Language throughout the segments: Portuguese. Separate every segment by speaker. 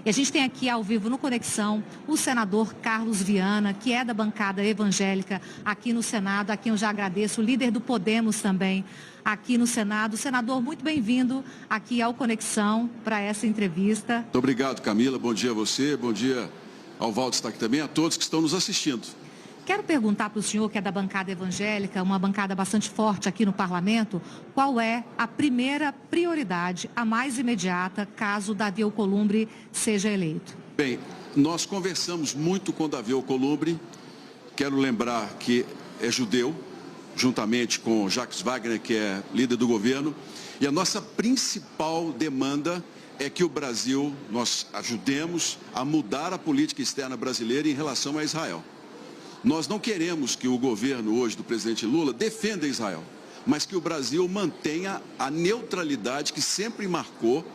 Speaker 1: E a gente tem aqui ao vivo no Conexão o senador Carlos Viana, que é da bancada evangélica aqui no Senado, a quem eu já agradeço, o líder do Podemos também aqui no Senado. Senador, muito bem-vindo aqui ao Conexão para essa entrevista.
Speaker 2: Muito obrigado, Camila. Bom dia a você, bom dia ao Valdo está aqui também, a todos que estão nos assistindo.
Speaker 1: Quero perguntar para o senhor, que é da bancada evangélica, uma bancada bastante forte aqui no parlamento, qual é a primeira prioridade, a mais imediata, caso Davi Alcolumbre seja eleito?
Speaker 2: Bem, nós conversamos muito com Davi Alcolumbre. Quero lembrar que é judeu, juntamente com Jacques Wagner, que é líder do governo, e a nossa principal demanda é que o Brasil, nós ajudemos a mudar a política externa brasileira em relação a Israel. Nós não queremos que o governo hoje do presidente Lula defenda Israel, mas que o Brasil mantenha a neutralidade que sempre marcou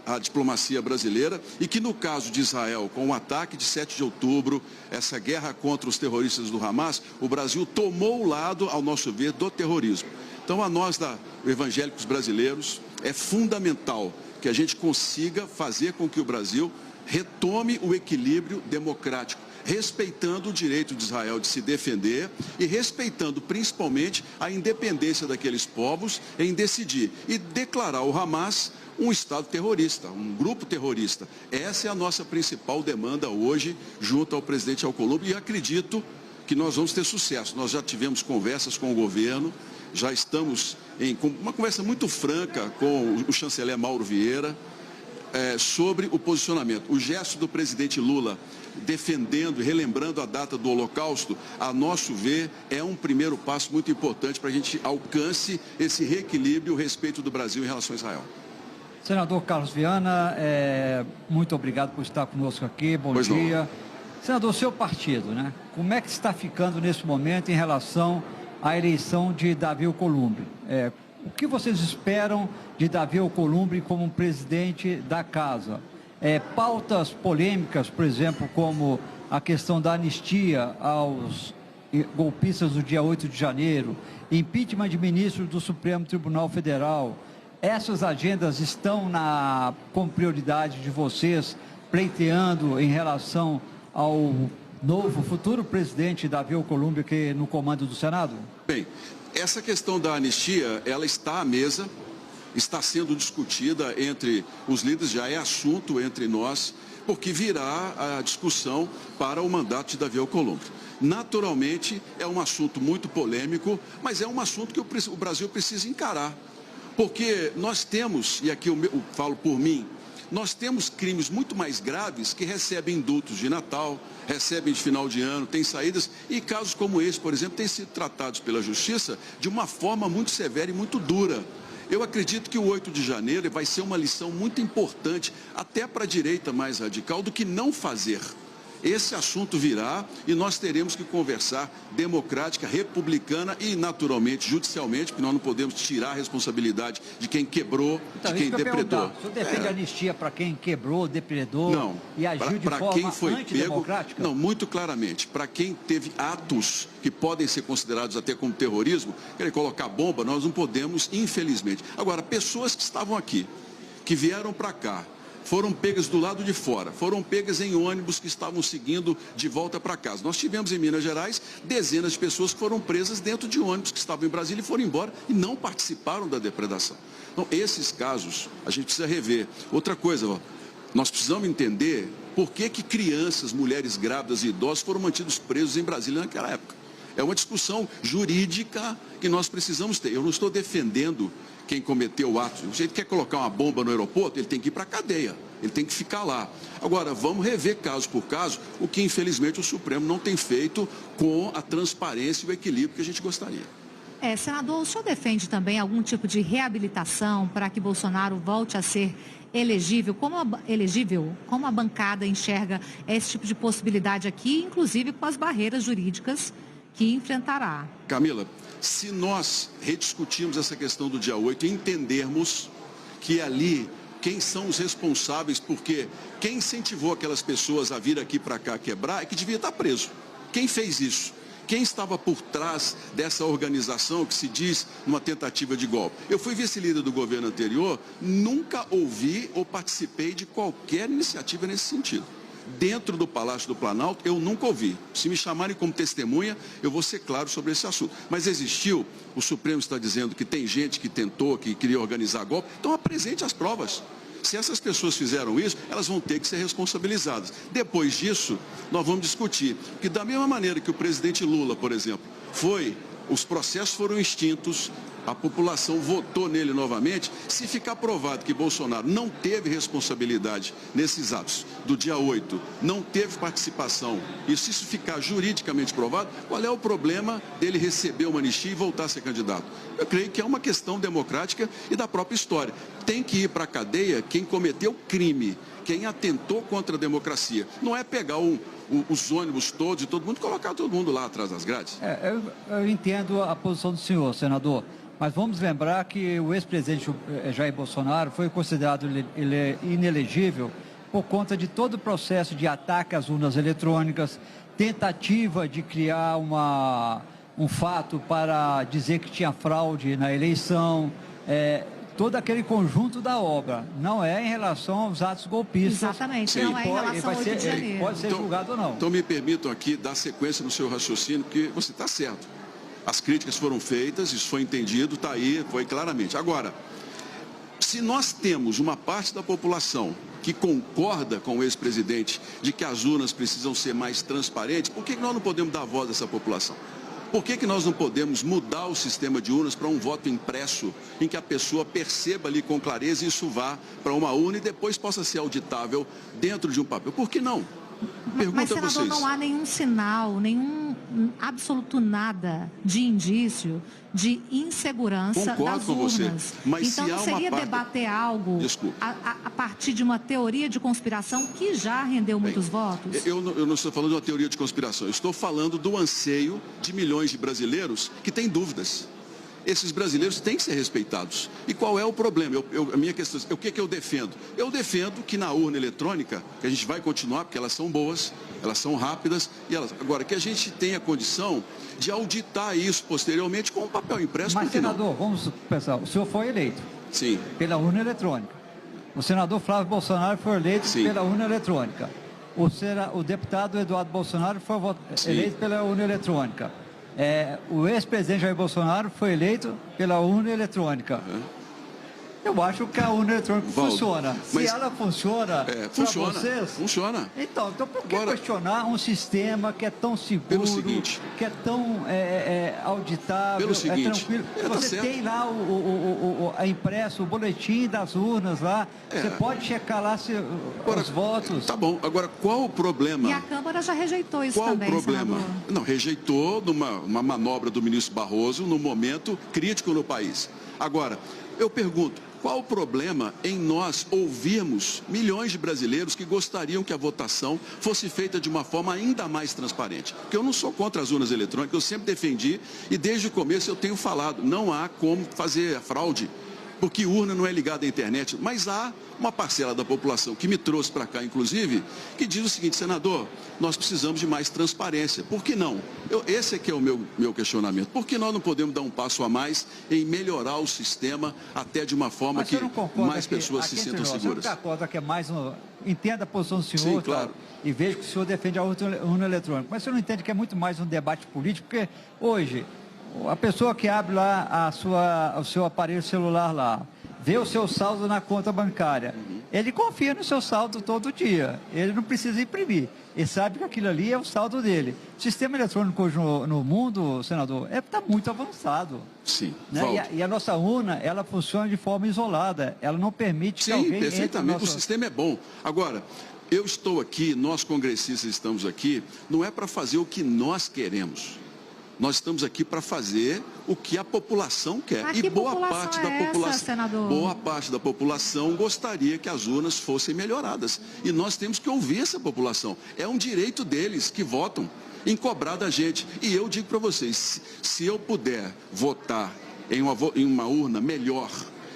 Speaker 2: a diplomacia brasileira e que no caso de Israel, com o ataque de 7 de outubro, essa guerra contra os terroristas do Hamas, o Brasil tomou o lado, ao nosso ver, do terrorismo. Então a nós, evangélicos brasileiros, é fundamental que a gente consiga fazer com que o Brasil retome o equilíbrio democrático, respeitando o direito de Israel de se defender e respeitando principalmente a independência daqueles povos em decidir e declarar o Hamas um Estado terrorista, um grupo terrorista. Essa é a nossa principal demanda hoje junto ao presidente Alcolumbre e acredito que nós vamos ter sucesso. Nós já tivemos conversas com o governo, já estamos em uma conversa muito franca com o chanceler Mauro Vieira, sobre o posicionamento. O gesto do presidente Lula defendendo e relembrando a data do Holocausto, a nosso ver, é um primeiro passo muito importante para a gente alcance esse reequilíbrio e o respeito do Brasil em relação a Israel.
Speaker 3: Senador Carlos Viana, muito obrigado por estar conosco aqui, bom dia. Senador, seu partido, né? Como é que está ficando nesse momento em relação à eleição de Davi Alcolumbre? O que vocês esperam de Davi Alcolumbre como presidente da casa? Pautas polêmicas, por exemplo, como a questão da anistia aos golpistas do dia 8 de janeiro, impeachment de ministros do Supremo Tribunal Federal. Essas agendas estão como prioridade de vocês, pleiteando em relação ao novo futuro presidente Davi Alcolumbre aqui no comando do Senado?
Speaker 2: Bem, essa questão da anistia, ela está à mesa, está sendo discutida entre os líderes, já é assunto entre nós, porque virá a discussão para o mandato de Davi Alcolumbre. Naturalmente, é um assunto muito polêmico, mas é um assunto que o Brasil precisa encarar. Porque nós temos, e aqui eu falo por mim, nós temos crimes muito mais graves que recebem indultos de Natal, recebem de final de ano, têm saídas, e casos como esse, por exemplo, têm sido tratados pela Justiça de uma forma muito severa e muito dura. Eu acredito que o 8 de janeiro vai ser uma lição muito importante, até para a direita mais radical, do que não fazer. Esse assunto virá e nós teremos que conversar democrática, republicana e, naturalmente, judicialmente, porque nós não podemos tirar a responsabilidade de quem quebrou, de quem depredou.
Speaker 3: O senhor defende anistia para quem quebrou, depredou e agiu de forma
Speaker 2: quem foi
Speaker 3: antidemocrática?
Speaker 2: Não, muito claramente. Para quem teve atos que podem ser considerados até como terrorismo, querer colocar bomba, nós não podemos, infelizmente. Agora, pessoas que estavam aqui, que vieram para cá, foram pegas do lado de fora, foram pegas em ônibus que estavam seguindo de volta para casa. Nós tivemos em Minas Gerais dezenas de pessoas que foram presas dentro de ônibus que estavam em Brasília e foram embora e não participaram da depredação. Então, esses casos a gente precisa rever. Outra coisa, nós precisamos entender por que crianças, mulheres grávidas e idosos foram mantidos presos em Brasília naquela época. É uma discussão jurídica que nós precisamos ter. Eu não estou defendendo quem cometeu o ato. Se ele quer colocar uma bomba no aeroporto, ele tem que ir para a cadeia, ele tem que ficar lá. Agora, vamos rever caso por caso, o que infelizmente o Supremo não tem feito com a transparência e o equilíbrio que a gente gostaria.
Speaker 1: Senador, o senhor defende também algum tipo de reabilitação para que Bolsonaro volte a ser elegível? Como a bancada enxerga esse tipo de possibilidade aqui, inclusive com as barreiras jurídicas que enfrentará?
Speaker 2: Camila, se nós rediscutirmos essa questão do dia 8 e entendermos que ali quem são os responsáveis, porque quem incentivou aquelas pessoas a vir aqui para cá quebrar é que devia estar preso. Quem fez isso? quem estava por trás dessa organização que se diz uma tentativa de golpe. Eu fui vice-líder do governo anterior, nunca ouvi ou participei de qualquer iniciativa nesse sentido. Dentro do Palácio do Planalto, eu nunca ouvi. Se me chamarem como testemunha, eu vou ser claro sobre esse assunto. Mas existiu, o Supremo está dizendo que tem gente que tentou, que queria organizar golpe, então apresente as provas. Se essas pessoas fizeram isso, elas vão ter que ser responsabilizadas. Depois disso, nós vamos discutir. Que da mesma maneira que o presidente Lula, por exemplo, os processos foram extintos, a população votou nele novamente, se ficar provado que Bolsonaro não teve responsabilidade nesses atos do dia 8, não teve participação, e se isso ficar juridicamente provado, qual é o problema dele receber uma anistia e voltar a ser candidato? Eu creio que é uma questão democrática e da própria história. Tem que ir para a cadeia quem cometeu crime, quem atentou contra a democracia. Não é pegar os ônibus todos e todo mundo, colocar todo mundo lá atrás das grades.
Speaker 3: Eu entendo a posição do senhor, senador, mas vamos lembrar que o ex-presidente Jair Bolsonaro foi considerado inelegível por conta de todo o processo de ataque às urnas eletrônicas, tentativa de criar um fato para dizer que tinha fraude na eleição, todo aquele conjunto da obra, não é em relação aos atos golpistas.
Speaker 1: Exatamente, não é em relação ao 8 de janeiro.
Speaker 3: Pode ser julgado ou não.
Speaker 2: Então me permitam aqui dar sequência no seu raciocínio, porque você está certo. As críticas foram feitas, isso foi entendido, está aí, foi claramente. Agora, se nós temos uma parte da população que concorda com o ex-presidente de que as urnas precisam ser mais transparentes, por que nós não podemos dar voz a essa população? Por que nós não podemos mudar o sistema de urnas para um voto impresso, em que a pessoa perceba ali com clareza e isso vá para uma urna e depois possa ser auditável dentro de um papel? Por que não?
Speaker 1: Mas, senador, não há nenhum sinal, nenhum absoluto nada de indício de insegurança das urnas.
Speaker 2: Mas
Speaker 1: então não seria debater algo a partir de uma teoria de conspiração que já rendeu muitos votos?
Speaker 2: Eu não estou falando de uma teoria de conspiração, eu estou falando do anseio de milhões de brasileiros que têm dúvidas. Esses brasileiros têm que ser respeitados. E qual é o problema? A minha questão, o que eu defendo? Eu defendo que na urna eletrônica, que a gente vai continuar, porque elas são boas, elas são rápidas, agora que a gente tenha condição de auditar isso posteriormente com um papel impresso.
Speaker 3: Mas, senador, vamos pensar, o senhor foi eleito pela urna eletrônica. O senador Flávio Bolsonaro foi eleito pela urna eletrônica. O deputado Eduardo Bolsonaro foi eleito pela urna eletrônica. O ex-presidente Jair Bolsonaro foi eleito pela urna eletrônica. Eu acho que a urna eletrônica funciona. Se ela funciona para vocês...
Speaker 2: Funciona.
Speaker 3: Então por que questionar um sistema que é tão seguro, que é tão auditável, tranquilo? Você tem lá impresso o boletim das urnas lá, você pode checar lá os votos.
Speaker 2: Tá bom, agora qual o problema?
Speaker 1: E a Câmara já rejeitou isso também,
Speaker 2: qual o problema?
Speaker 1: Senador?
Speaker 2: Não, rejeitou uma manobra do ministro Barroso num momento crítico no país. Agora, eu pergunto, qual o problema em nós ouvirmos milhões de brasileiros que gostariam que a votação fosse feita de uma forma ainda mais transparente? Porque eu não sou contra as urnas eletrônicas, eu sempre defendi e desde o começo eu tenho falado, não há como fazer fraude, porque urna não é ligada à internet, mas há uma parcela da população que me trouxe para cá, inclusive, que diz o seguinte: senador, nós precisamos de mais transparência. Por que não? Esse é que é o meu questionamento. Por que nós não podemos dar um passo a mais em melhorar o sistema até de uma forma que mais pessoas se sintam seguras?
Speaker 3: Você não concorda que é mais entenda a posição do senhor,
Speaker 2: claro.
Speaker 3: E vejo que o senhor defende a urna eletrônica, mas você não entende que é muito mais um debate político, porque hoje a pessoa que abre lá o seu aparelho celular lá, vê o seu saldo na conta bancária, ele confia no seu saldo todo dia, ele não precisa imprimir, ele sabe que aquilo ali é o saldo dele. O sistema eletrônico hoje no mundo, senador, está muito avançado.
Speaker 2: Sim,
Speaker 3: né? E a nossa urna, ela funciona de forma isolada, ela não permite que alguém
Speaker 2: perfeitamente, o sistema é bom. Agora, eu estou aqui, nós congressistas estamos aqui, não é para fazer o que nós queremos. Nós estamos aqui para fazer o que a população quer.
Speaker 1: Mas
Speaker 2: e
Speaker 1: boa parte
Speaker 2: da população gostaria que as urnas fossem melhoradas. E nós temos que ouvir essa população. É um direito deles que votam em cobrar da gente. E eu digo para vocês, se eu puder votar em uma urna melhor,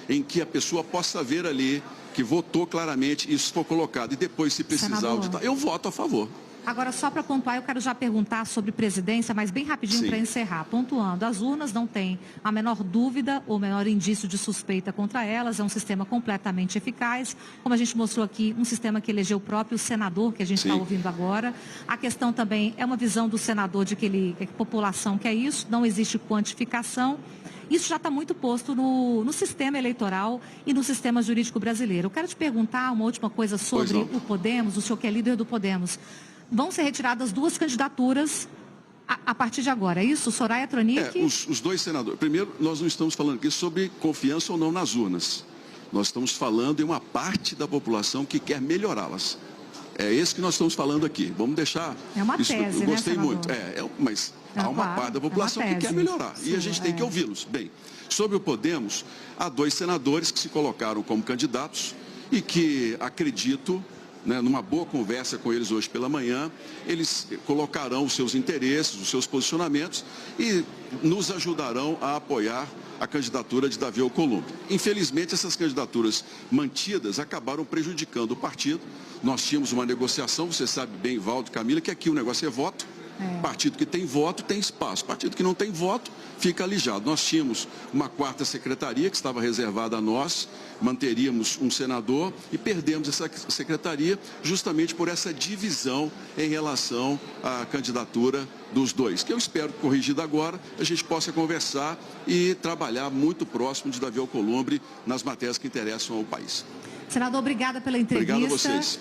Speaker 2: em que a pessoa possa ver ali que votou claramente, isso for colocado, e depois, se precisar auditar, eu voto a favor.
Speaker 1: Agora, só para pontuar, eu quero já perguntar sobre presidência, mas bem rapidinho para encerrar. Pontuando, as urnas não têm a menor dúvida ou menor indício de suspeita contra elas, é um sistema completamente eficaz. Como a gente mostrou aqui, um sistema que elegeu o próprio senador, que a gente está ouvindo agora. A questão também é uma visão do senador de que a população quer isso, não existe quantificação. Isso já está muito posto no sistema eleitoral e no sistema jurídico brasileiro. Eu quero te perguntar uma última coisa sobre o Podemos, o senhor que é líder do Podemos. Vão ser retiradas 2 candidaturas a partir de agora, é isso? Soraya Tronic?
Speaker 2: Os 2 senadores. Primeiro, nós não estamos falando aqui sobre confiança ou não nas urnas. Nós estamos falando em uma parte da população que quer melhorá-las. É esse que nós estamos falando aqui. Vamos deixar...
Speaker 1: É uma tese,
Speaker 2: eu gostei,
Speaker 1: né,
Speaker 2: muito. Mas há uma parte da população que quer melhorar.
Speaker 1: Sim,
Speaker 2: e a gente tem que ouvi-los. Bem, sobre o Podemos, há 2 senadores que se colocaram como candidatos e que acredito... numa boa conversa com eles hoje pela manhã, eles colocarão os seus interesses, os seus posicionamentos e nos ajudarão a apoiar a candidatura de Davi Alcolumbre. Infelizmente, essas candidaturas mantidas acabaram prejudicando o partido. Nós tínhamos uma negociação, você sabe bem, Valdo e Camila, que aqui o negócio é voto. Partido que tem voto tem espaço. Partido que não tem voto fica alijado. Nós tínhamos uma 4ª secretaria que estava reservada a nós, manteríamos um senador e perdemos essa secretaria justamente por essa divisão em relação à candidatura dos 2, que eu espero que, corrigida agora, a gente possa conversar e trabalhar muito próximo de Davi Alcolumbre nas matérias que interessam ao país.
Speaker 1: Senador, obrigada pela entrevista.
Speaker 2: Obrigado a vocês.